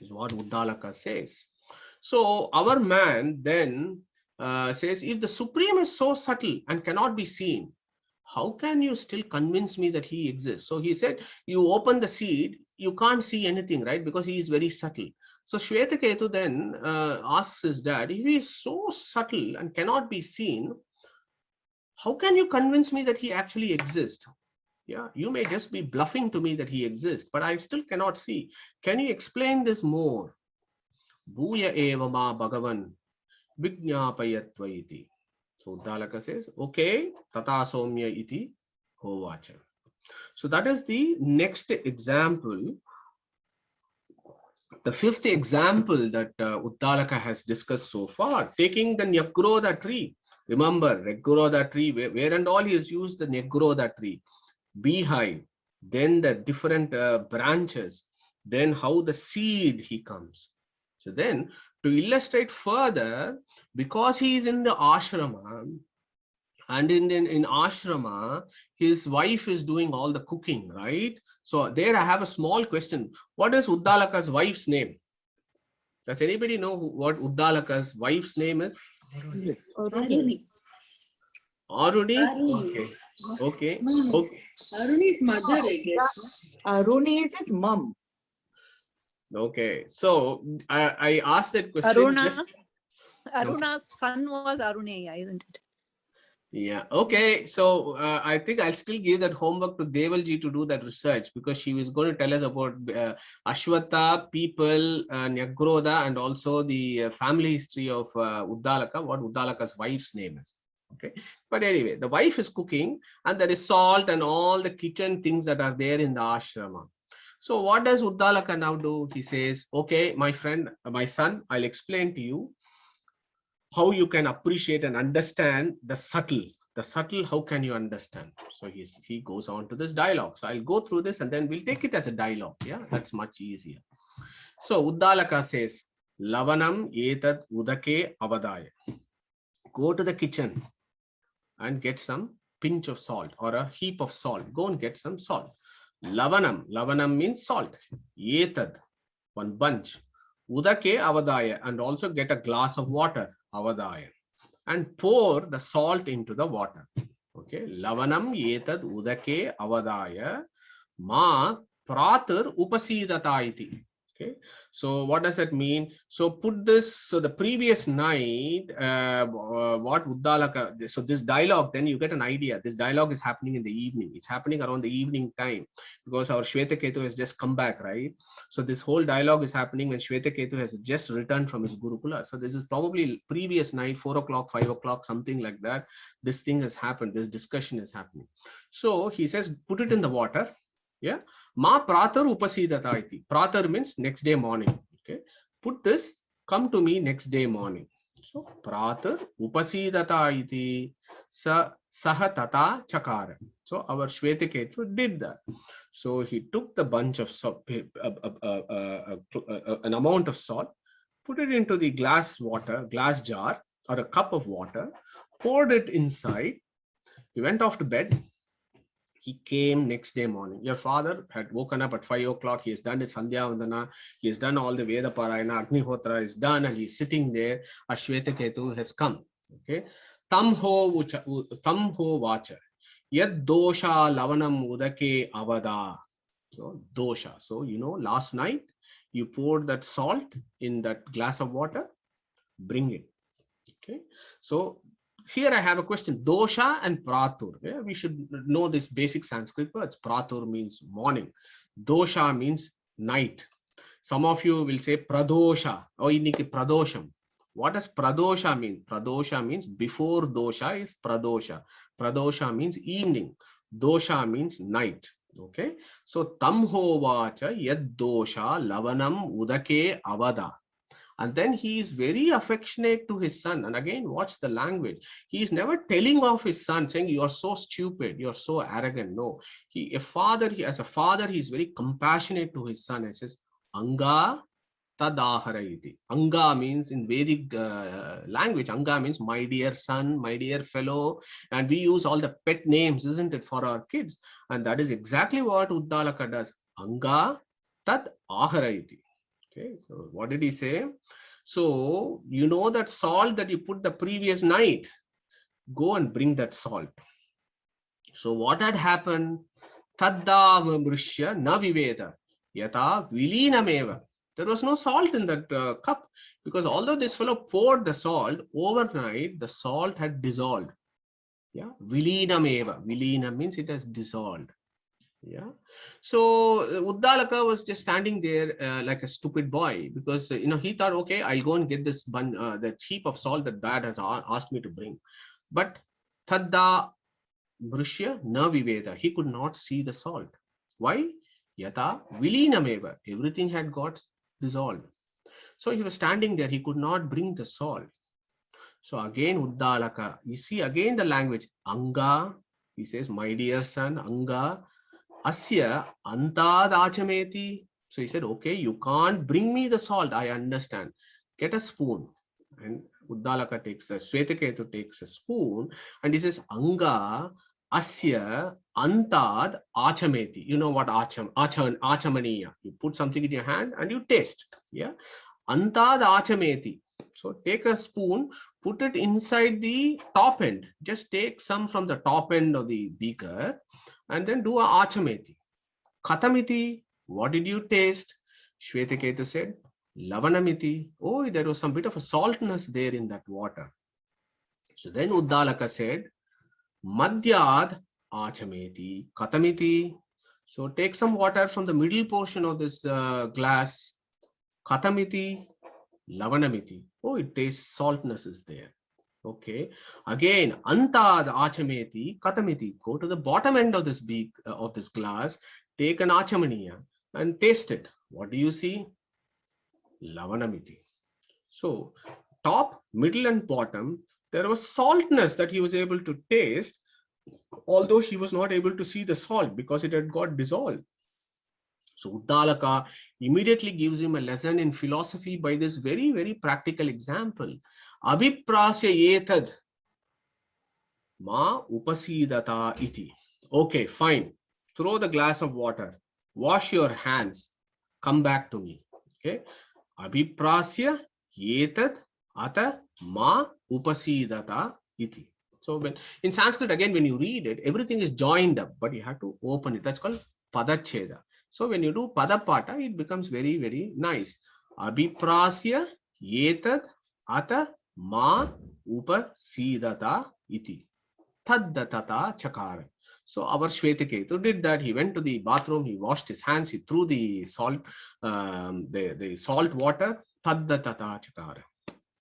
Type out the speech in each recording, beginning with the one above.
is what Uddalaka says. So our man then says, if the Supreme is so subtle and cannot be seen, how can you still convince me that he exists? So he said, you open the seed, you can't see anything, right? Because he is very subtle. So Shvetaketu then asks his dad, if he is so subtle and cannot be seen, how can you convince me that he actually exists? Yeah, you may just be bluffing to me that he exists, but I still cannot see. Can you explain this more? Bhuya eva ma bhagavan vijñāpayatva iti. So Uddalaka says, okay, tata somya iti hovacha. So that is the next example. The fifth example that Uddalaka has discussed so far, taking the Nyagroda tree. Remember, Nyagroda tree, where and all he has used the Nyagroda tree. Beehive, then the different branches, then how the seed he comes. So then, to illustrate further, because he is in the ashrama, and in ashrama, his wife is doing all the cooking, right? So there I have a small question. What is Uddalaka's wife's name? Does anybody know what Uddalaka's wife's name is? Aruni. Aruni? Okay. Okay. Okay. Aruni's mother, I guess. Aruni is his mom. Okay. So I asked that question. Aruna's son was Arunaya, isn't it? Yeah. Okay. So I think I'll still give that homework to Devalji to do that research, because she was going to tell us about Ashwatha, people, Nyagroda, and also the family history of Uddalaka, what Uddalaka's wife's name is. Okay. But anyway, the wife is cooking, and there is salt and all the kitchen things that are there in the ashrama. So what does Uddalaka now do? He says, okay, my friend, my son, I'll explain to you how you can appreciate and understand the subtle. The subtle, how can you understand? So he goes on to this dialogue. So I'll go through this and then we'll take it as a dialogue. Yeah, that's much easier. So Uddalaka says, Lavanam etad udake avadaya. Go to the kitchen and get some pinch of salt or a heap of salt. Go and get some salt. Lavanam means salt. Etad, one bunch. Udake avadaya, and also get a glass of water. Avadaya, and pour the salt into the water. Okay, Lavanam etad udake avadaya ma pratar upasidata iti. Okay, so what does that mean? So put this, so the previous night, what Uddalaka, so this dialogue, then you get an idea. This dialogue is happening in the evening. It's happening around the evening time, because our Shvetaketu has just come back, right? So this whole dialogue is happening when Shvetaketu has just returned from his Gurukula. So this is probably previous night, 4 o'clock, 5 o'clock, something like that. This thing has happened. This discussion is happening. So he says, put it in the water. Yeah, ma pratar upasidata iti. Pratar means next day morning. Okay, put this, come to me next day morning. So pratar upasidata iti saha tata chakara. So our Shvetaketu did that. So he took the bunch of salt, an amount of salt, put it into the glass jar or a cup of water, poured it inside. He went off to bed. He came next day morning. Your father had woken up at 5 o'clock. He has done his Sandhya Vandana. He has done all the Veda Parayana. Agnihotra is done, and he's sitting there. Ashwetaketu has come. Okay. Tam ho vacha. Yad dosha lavanam udake avada. So, dosha. So, last night you poured that salt in that glass of water. Bring it. Okay. So, here I have a question. Dosha and pratur. Yeah, we should know this basic Sanskrit words. Pratur means morning. Dosha means night. Some of you will say pradosha. Oh, inniki pradosham. What does pradosha mean? Pradosha means before dosha is pradosha. Pradosha means evening. Dosha means night. Okay. So tamho vacha yad dosha lavanam udake avada. And then he is very affectionate to his son. And again, watch the language. He is never telling off his son, saying, you are so stupid, you are so arrogant. No, as a father, he is very compassionate to his son and says, Anga tadaharayiti. Anga means in Vedic language, Anga means my dear son, my dear fellow. And we use all the pet names, isn't it, for our kids? And that is exactly what Uddalaka does. Anga tad aharayiti. Okay, so what did he say? So, you know that salt that you put the previous night, go and bring that salt. So what had happened? Taddavamrishya na viveda yata vilinameva. There was no salt in that cup, because although this fellow poured the salt overnight, the salt had dissolved. Yeah, vilinameva. Vilina means it has dissolved. Yeah. So Uddalaka was just standing there like a stupid boy, because he thought, okay, I'll go and get this that heap of salt that dad has asked me to bring. But Tadda Brishya na viveda. He could not see the salt. Why? Yata vilinameva. Everything had got dissolved. So he was standing there. He could not bring the salt. So again, Uddalaka. You see again the language. Anga. He says, my dear son, Anga. Asya antad achameti. So he said, okay, you can't bring me the salt. I understand. Get a spoon. And Uddalaka Shvetaketu takes a spoon, and he says, Anga asya antad achameti. You know what achamaniya. You put something in your hand and you taste. Yeah. Antad achameti. So take a spoon, put it inside the top end. Just take some from the top end of the beaker and then do a achameti. Katamiti, what did you taste? Shvetaketu said, Lavanamiti. Oh, there was some bit of a saltness there in that water. So then Uddalaka said, Madhyad achameti katamiti. So take some water from the middle portion of this glass. Katamiti, lavanamiti. Oh, it tastes saltness is there. Okay. Again, antad achameti katamiti. Go to the bottom end of this of this glass. Take an achamaniya and taste it. What do you see? Lavanamiti. So top, middle and bottom, there was saltness that he was able to taste, although he was not able to see the salt because it had got dissolved. So Uddalaka immediately gives him a lesson in philosophy by this very, very practical example. Abhiprasya etad ma upasidata iti. Okay, fine. Throw the glass of water. Wash your hands. Come back to me. Okay. Abhiprasya etad ata ma upasidata iti. So when in Sanskrit, again, when you read it, everything is joined up, but you have to open it. That's called padacheda. So when you do padapata, it becomes very, very nice. Abhiprasya etad ata ma upasidata iti. Taddatata chakara. So our Shvetaketu did that. He went to the bathroom, he washed his hands, he threw the salt, the salt water. Taddatata chakara.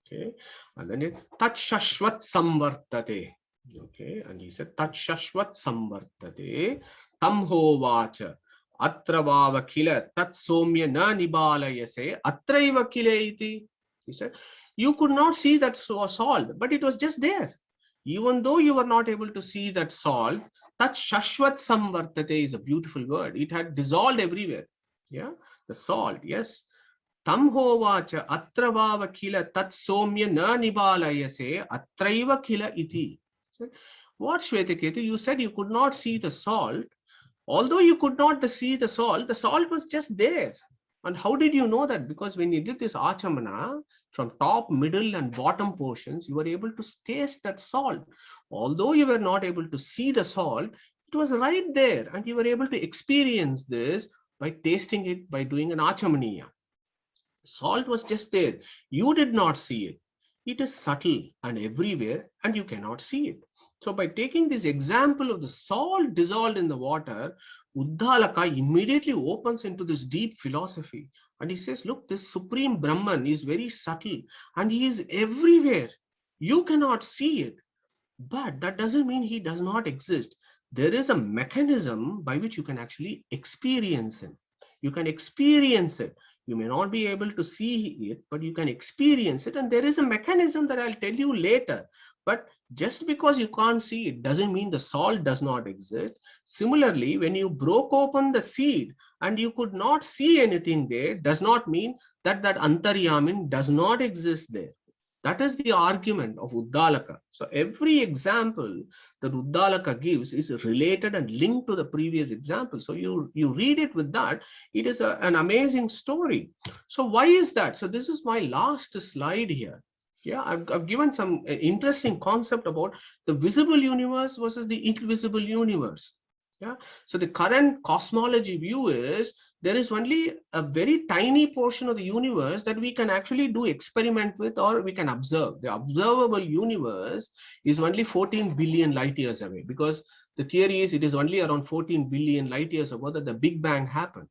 Okay, and then it Tat Shashvat Samvartate. Okay, and he said Tat Shashvat Samvartate Tamho Vacha Atravava Kila Tat Somya Na Nibalayase Atraiva Kile iti. He said, you could not see that salt, but it was just there. Even though you were not able to see that salt, Tat Shashvat Samvartate is a beautiful word. It had dissolved everywhere. Yeah, the salt, yes. Tamhovacha atravava kila tat somya na nibalayase atraiva kila iti. What, Shvetaketu? You said you could not see the salt. Although you could not see the salt was just there. And how did you know that? Because when you did this achamana, from top, middle, and bottom portions, you were able to taste that salt. Although you were not able to see the salt, it was right there. And you were able to experience this by tasting it, by doing an achamaniya. Salt was just there. You did not see it. It is subtle and everywhere, and you cannot see it. So by taking this example of the salt dissolved in the water, Uddalaka immediately opens into this deep philosophy. And he says, look, this supreme Brahman is very subtle and he is everywhere. You cannot see it. But that doesn't mean he does not exist. There is a mechanism by which you can actually experience him. You can experience it. You may not be able to see it, but you can experience it. And there is a mechanism that I'll tell you later. But just because you can't see it doesn't mean the salt does not exist. Similarly, when you broke open the seed and you could not see anything there, does not mean that that Antaryamin does not exist there. That is the argument of Uddalaka. So every example that Uddalaka gives is related and linked to the previous example. So you read it with that, it is an amazing story. So why is that? So this is my last slide here. Yeah, I've given some interesting concept about the visible universe versus the invisible universe. Yeah, so the current cosmology view is there is only a very tiny portion of the universe that we can actually do experiment with, or we can observe. The observable universe is only 14 billion light years away, because the theory is it is only around 14 billion light years ago that the Big Bang happened.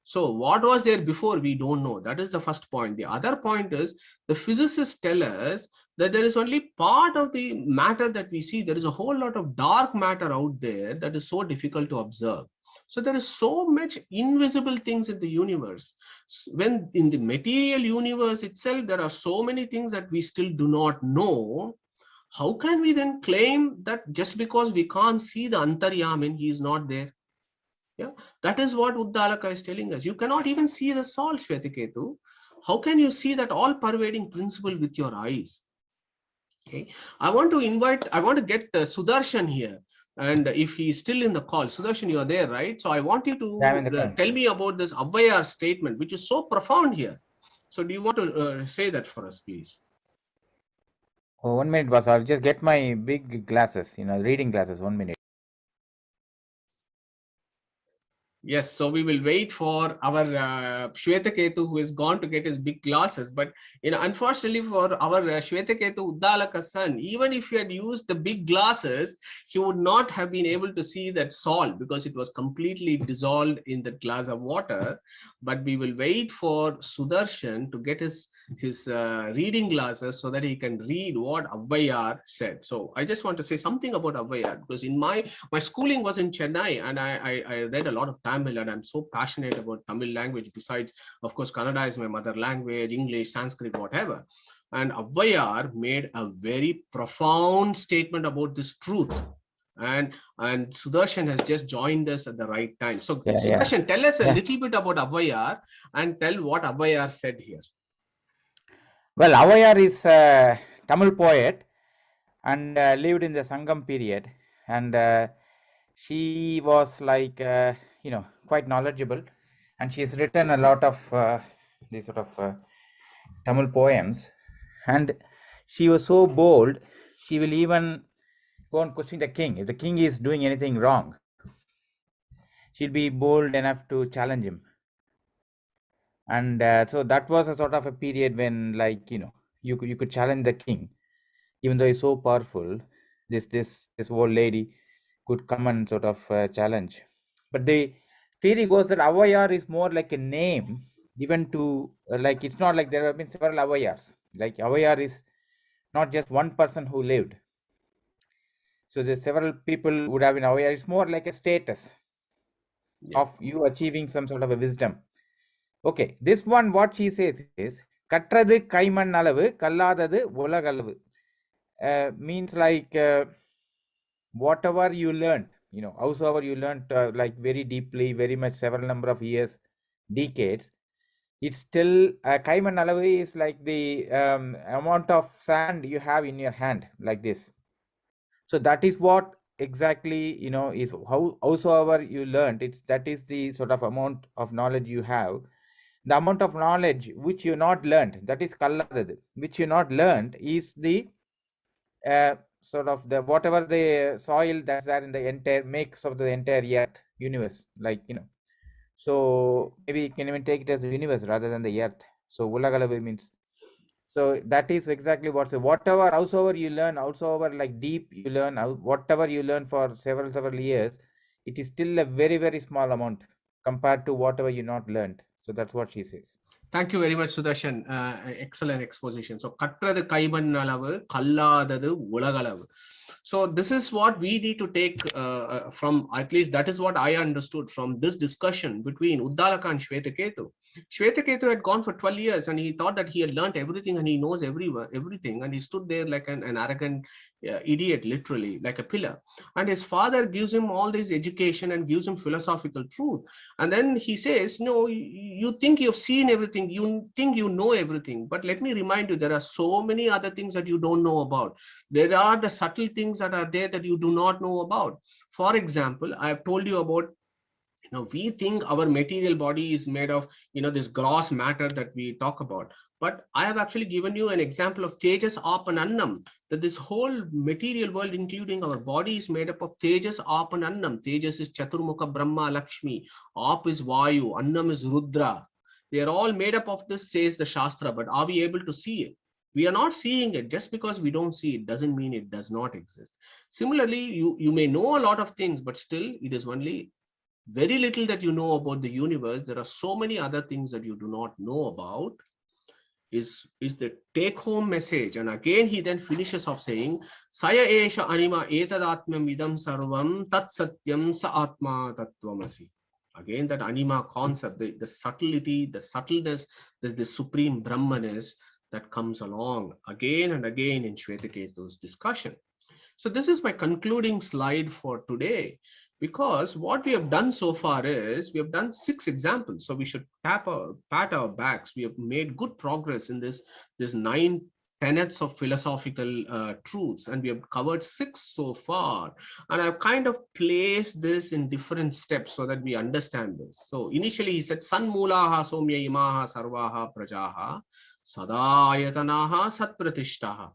So what was there before, we don't know. That is the first point. The other point is the physicists tell us that there is only part of the matter that we see. There is a whole lot of dark matter out there that is so difficult to observe. So there is so much invisible things in the universe. When in the material universe itself, there are so many things that we still do not know. How can we then claim that just because we can't see the Antaryamin, he is not there? Yeah, that is what Uddalaka is telling us. You cannot even see the salt, Shvetaketu. How can you see that all-pervading principle with your eyes? Okay, I want to get Sudarshan here. And if he is still in the call, Sudarshan, you are there, right? So I want you to tell me about this Avvayar statement, which is so profound here. So do you want to say that for us, please? Oh, 1 minute, boss. I'll just get my big glasses, reading glasses. 1 minute. Yes, so we will wait for our Shvetaketu, who is gone to get his big glasses. But unfortunately for our Shvetaketu Uddalaka's son, even if he had used the big glasses, he would not have been able to see that salt because it was completely dissolved in that glass of water. But we will wait for Sudarshan to get his reading glasses so that he can read what Avvayar said. So I just want to say something about Avvayar, because in my schooling was in Chennai, and I read a lot of Tamil, and I'm so passionate about Tamil language. Besides, of course, Kannada is my mother language, English, Sanskrit, whatever. And Avvayar made a very profound statement about this truth. And Sudarshan has just joined us at the right time. So Sudarshan, tell us a little bit about Avvayar and tell what Avvayar said here. Well, Avvayar is a Tamil poet and lived in the Sangam period, and she was like quite knowledgeable, and she's written a lot of these sort of Tamil poems, and she was so bold, she will even go and question the king. If the king is doing anything wrong, she'll be bold enough to challenge him. And so that was a sort of a period when, you could challenge the king, even though he's so powerful. This old lady could come and sort of challenge. But the theory goes that Avvayar is more like a name given to it's not like there have been several Avvayars. Like Avvayar is not just one person who lived. So there's several people would have been Avvayar. It's more like a status of you achieving some sort of a wisdom. Okay, this one, what she says is Kattradu Kaiman Alavu, Kalladadu Ulagalavu. Means whatever you learned, howsoever you learned very deeply, very much, several number of years, decades, it's still Kaiman Alavu is like the amount of sand you have in your hand, like this. So that is what exactly is howsoever you learned, that is the sort of amount of knowledge you have. The amount of knowledge which you not learned, that is kalladadu. Which you not learned is the sort of the whatever the soil that's there in the entire makes of the entire earth universe, so maybe you can even take it as the universe rather than the earth. So ulagalavu means, so that is exactly whatever howsoever you learn, howsoever deep you learn, whatever you learn for several years, it is still a very, very small amount compared to whatever you not learned. So that's what she says. Thank you very much, Sudarshan. Excellent exposition. So, Kattradu Kaiman Alavu, Kalladadu Ulagalavu. So this is what we need to take from, at least that is what I understood from this discussion between Uddalaka and Shvetaketu. Shvetaketu had gone for 12 years and he thought that he had learned everything and he knows everything, and he stood there like an arrogant idiot, literally, like a pillar. And his father gives him all this education and gives him philosophical truth. And then he says, no, you think you've seen everything, you think you know everything, but let me remind you, there are so many other things that you don't know about. There are the subtle things that are there that you do not know about. For example, I have told you about, we think our material body is made of, this gross matter that we talk about. But I have actually given you an example of Tejas, Aap and Annam, that this whole material world, including our body, is made up of Tejas, Aap and Annam. Tejas is Chaturmukha Brahma Lakshmi. Aap is Vayu. Annam is Rudra. They are all made up of this, says the Shastra. But are we able to see it? We are not seeing it. Just because we don't see it doesn't mean it does not exist. Similarly, you may know a lot of things, but still it is only very little that you know about the universe. There are so many other things that you do not know about, is the take-home message. And again, he then finishes off saying, Saya esha anima etadatmam idam sarvam tat satyam sa atma Tat Tvam Asi. Again, that anima concept, the subtlety, the subtleness, the supreme Brahmaness that comes along again and again in Shvetaketu's discussion. So this is my concluding slide for today, because what we have done so far is we have done 6 examples. So we should pat our backs. We have made good progress in this 9 tenets of philosophical truths, and we have covered 6 so far. And I've kind of placed this in different steps so that we understand this. So initially he said, Sanmulaha somya imaha sarvaha prajaha sadayatanaha satpratishtaha.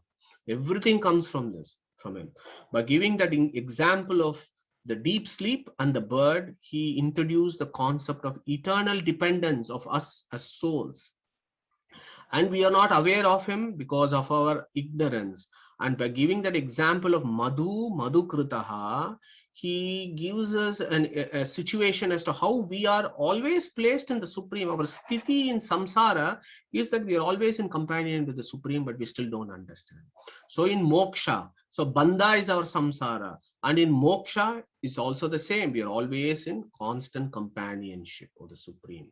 Everything comes from this, from him. By giving that example of the deep sleep and the bird, he introduced the concept of eternal dependence of us as souls. And we are not aware of him because of our ignorance. And by giving that example of Madhukritaha, he gives us a situation as to how we are always placed in the Supreme. Our sthiti in samsara is that we are always in companion with the Supreme, but we still don't understand. So in moksha, so bandha is our samsara, and in moksha is also the same. We are always in constant companionship of the Supreme.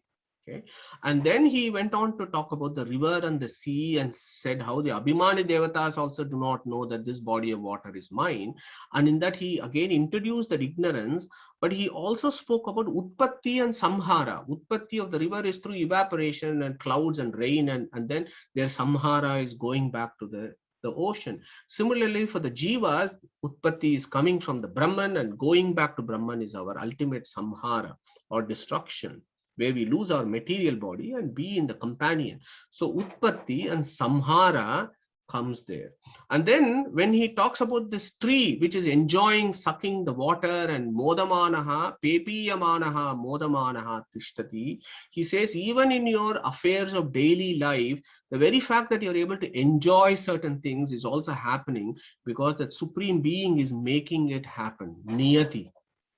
Okay. And then he went on to talk about the river and the sea, and said how the Abhimani Devatas also do not know that this body of water is mine. And in that he again introduced that ignorance, but he also spoke about Utpatti and Samhara. Utpatti of the river is through evaporation and clouds and rain, and then their Samhara is going back to the ocean. Similarly, for the Jivas, Utpatti is coming from the Brahman, and going back to Brahman is our ultimate Samhara or destruction, where we lose our material body and be in the companion. So Utpatti and Samhara comes there. And then when he talks about this tree, which is enjoying sucking the water, and modamanaha, pepiyamanaha, modamanaha tishtati, he says even in your affairs of daily life, the very fact that you're able to enjoy certain things is also happening because that supreme being is making it happen. Niyati.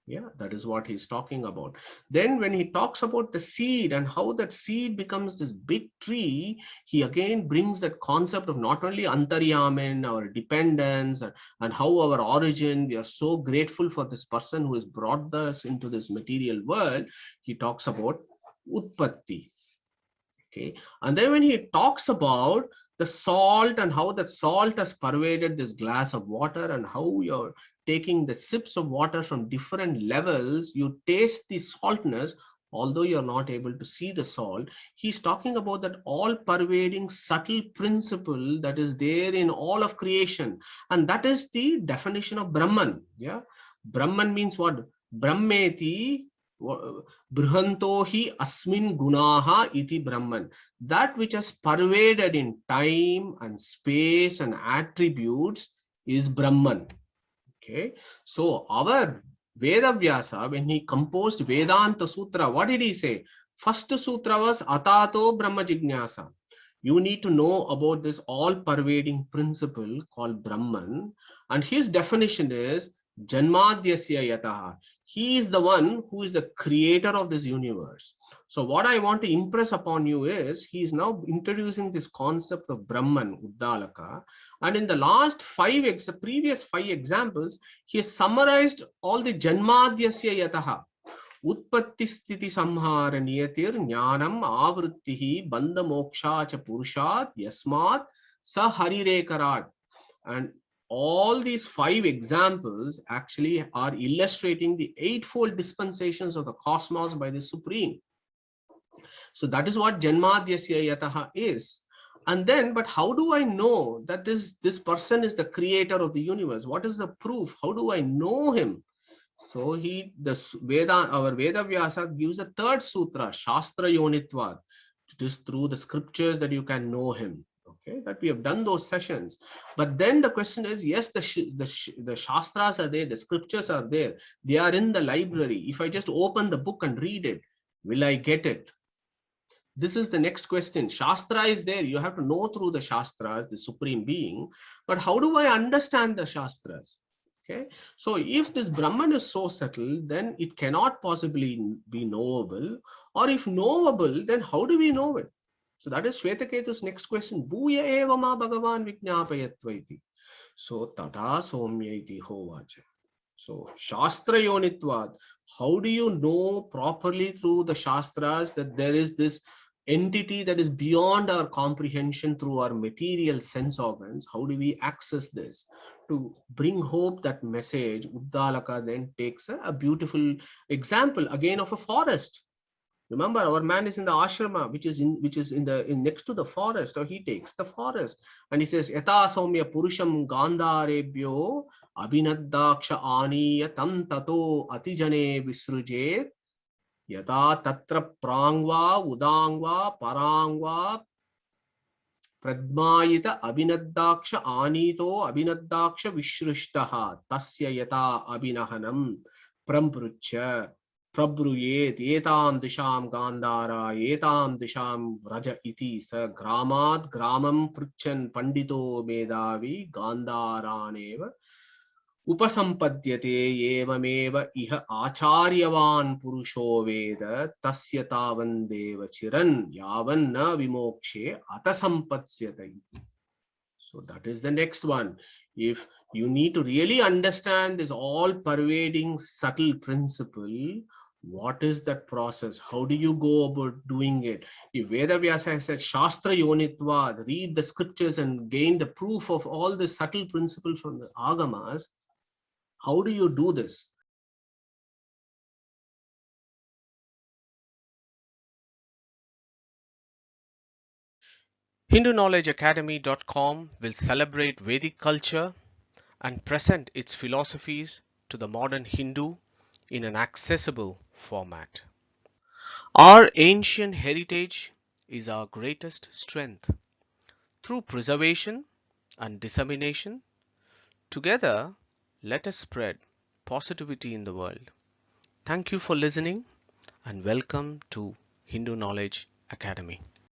Yeah, that is what he's talking about. Then when he talks about the seed and how that seed becomes this big tree, he again brings that concept of not only antaryamin, our dependence, and how our origin, we are so grateful for this person who has brought us into this material world. He talks about utpatti. Okay. And then when he talks about the salt and how that salt has pervaded this glass of water, and how you're taking the sips of water from different levels, you taste the saltness, although you're not able to see the salt. He's talking about that all pervading subtle principle that is there in all of creation. And that is the definition of Brahman. Yeah. Brahman means what? Brahmeti Brihanto hi asmin gunaha iti Brahman. That which has pervaded in time and space and attributes is Brahman. Okay. So our Vedavyasa, when he composed Vedanta Sutra, what did he say? First sutra was Atato Brahma Jignasa. You need to know about this all-pervading principle called Brahman. And his definition is Janmadhyasya Yataha. He is the one who is the creator of this universe. So what I want to impress upon you is, he is now introducing this concept of Brahman, Uddalaka. And in the last previous 5 examples, he has summarized all the Janmadhyasya Yataha. Utpatti sthiti samhara niyatir jnanam avrittihi bandha moksha cha purushat yasmat sa harire karat. And all these 5 examples actually are illustrating the eightfold dispensations of the cosmos by the Supreme. So that is what Janmadhyasya Yataha is. And then, but how do I know that this person is the creator of the universe? What is the proof? How do I know him? So our Veda Vyasa gives a third sutra, Shastra Yonitvad. It is through the scriptures that you can know him. Okay, that we have done those sessions. But then the question is, yes, the Shastras are there, the scriptures are there. They are in the library. If I just open the book and read it, will I get it? This is the next question. Shastra is there. You have to know through the Shastras, the Supreme Being. But how do I understand the Shastras? Okay. So if this Brahman is so subtle, then it cannot possibly be knowable. Or if knowable, then how do we know it? So that is Shvetaketu's next question. Bhuya eva ma bhagavan vijñāpayatva. So tata somya iti hovacha. So Shastra Yonitvad. How do you know properly through the Shastras that there is this entity that is beyond our comprehension through our material sense organs? How do we access this? To bring hope, that message, Uddalaka then takes a beautiful example again of a forest. Remember, our man is in the ashrama, which is in next to the forest, or he takes the forest, and he says, "Yata saumya purusham gandharebhyo abhinadaksha aniya tam tato atijane visrujet yata tatra prangva udangva parangva pradmayita abhinadaksha anito abhinadaksha vishrishtaha tasya yata abhinahanam prampruchya प्रब्रूयेत एताम दिशाम गांधारा एताम दिशाम व्रज इति स ग्रामात् ग्रामं पृच्छन् पंडितो मेधावी गांधारानेव उपसंपद्यते एवमेव इह आचार्यवान् पुरुषो वेद तस्य तावन्देव चिरन् यावन् न विमोक्षे अत संपत्स्यते. So that is the next one. If you need to really understand this all pervading subtle principle, what is that process? How do you go about doing it? If Veda Vyasa has said Shastra Yonitvad, read the scriptures and gain the proof of all the subtle principles from the Agamas, how do you do this? HinduKnowledgeAcademy.com will celebrate Vedic culture and present its philosophies to the modern Hindu in an accessible format. Our ancient heritage is our greatest strength. Through preservation and dissemination, together let us spread positivity in the world. Thank you for listening and welcome to Hindu Knowledge Academy.